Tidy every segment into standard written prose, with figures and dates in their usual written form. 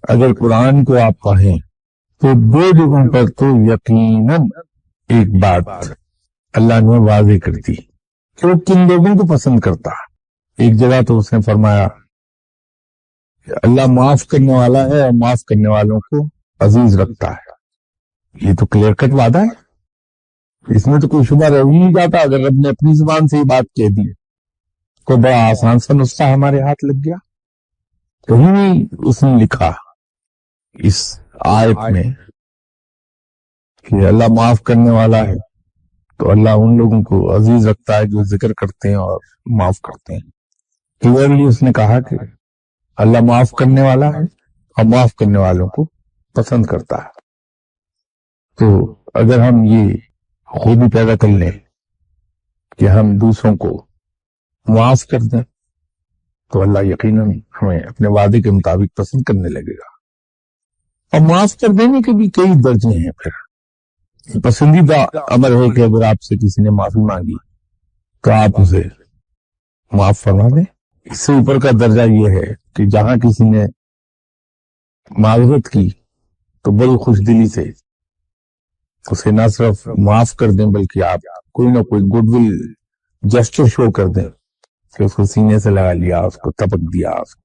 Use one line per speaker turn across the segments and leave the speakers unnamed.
اگر قرآن کو آپ پڑھیں تو دو جگہوں پر تو یقیناً ایک بات اللہ نے واضح کر دی کہ وہ کن لوگوں کو پسند کرتا ہے۔ ایک جگہ تو اس نے فرمایا کہ اللہ معاف کرنے والا ہے اور معاف کرنے والوں کو عزیز رکھتا ہے۔ یہ تو کلیئر کٹ وعدہ ہے، اس میں تو کوئی شبہ رہ نہیں جاتا۔ اگر رب نے اپنی زبان سے یہ بات کہہ دی، کوئی بڑا آسان سا نسخہ ہمارے ہاتھ لگ گیا۔ کہیں نہیں اس نے لکھا اس آیت میں کہ اللہ معاف کرنے والا ہے تو اللہ ان لوگوں کو عزیز رکھتا ہے جو ذکر کرتے ہیں اور معاف کرتے ہیں۔ کلیئرلی اس نے کہا کہ اللہ معاف کرنے والا ہے اور معاف کرنے والوں کو پسند کرتا ہے۔ تو اگر ہم یہ خوبی پیدا کر لیں کہ ہم دوسروں کو معاف کر دیں تو اللہ یقیناً ہمیں اپنے وعدے کے مطابق پسند کرنے لگے گا۔ اور معاف کر دینے کے بھی کئی درجے ہیں۔ پھر پسندیدہ امر ہے کہ اگر آپ سے کسی نے معافی مانگی تو آپ اسے معاف فرما دیں۔ اس سے اوپر کا درجہ یہ ہے کہ جہاں کسی نے معذرت کی تو بڑی خوش دلی سے اسے نہ صرف معاف کر دیں بلکہ آپ کوئی نہ کوئی گڈ ول جسچر شو کر دیں کہ اس کو سینے سے لگا لیا، اس کو تپک دیا، اس کو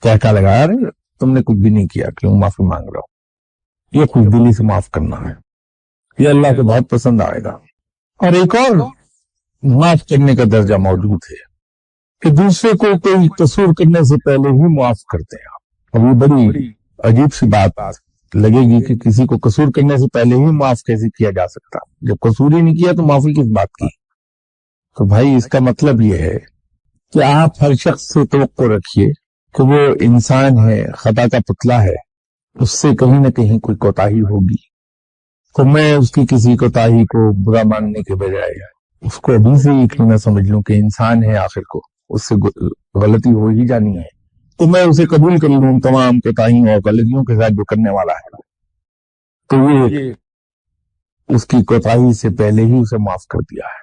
کہا لگایا، رہے تم نے کچھ بھی نہیں کیا، کیوں معافی مانگ رہا ہو۔ یہ خوش دلی سے معاف کرنا ہے، یہ اللہ کو بہت پسند آئے گا۔ اور ایک اور معاف کرنے کا درجہ موجود ہے کہ دوسرے کو کوئی قصور کرنے سے پہلے ہی معاف کرتے ہیں آپ۔ اب یہ بڑی عجیب سی بات لگے گی کہ کسی کو قصور کرنے سے پہلے ہی معاف کیسے کیا جا سکتا؟ جب قصور ہی نہیں کیا تو معافی کس بات کی؟ تو بھائی اس کا مطلب یہ ہے کہ آپ ہر شخص سے توقع رکھیے کہ وہ انسان ہے، خطا کا پتلا ہے، اس سے کہیں نہ کہیں کوئی کوتاہی ہوگی۔ تو میں اس کی کسی کوتاہی کو برا ماننے کے بجائے اس کو ابھی سے ہی کیوں نہ سمجھ لوں کہ انسان ہے، آخر کو اس سے غلطی ہو ہی جانی ہے، تو میں اسے قبول کر لوں تمام کوتاہیوں اور غلطیوں کے ساتھ جو کرنے والا ہے، تو یہ اس کی کوتاہی سے پہلے ہی اسے معاف کر دیا ہے۔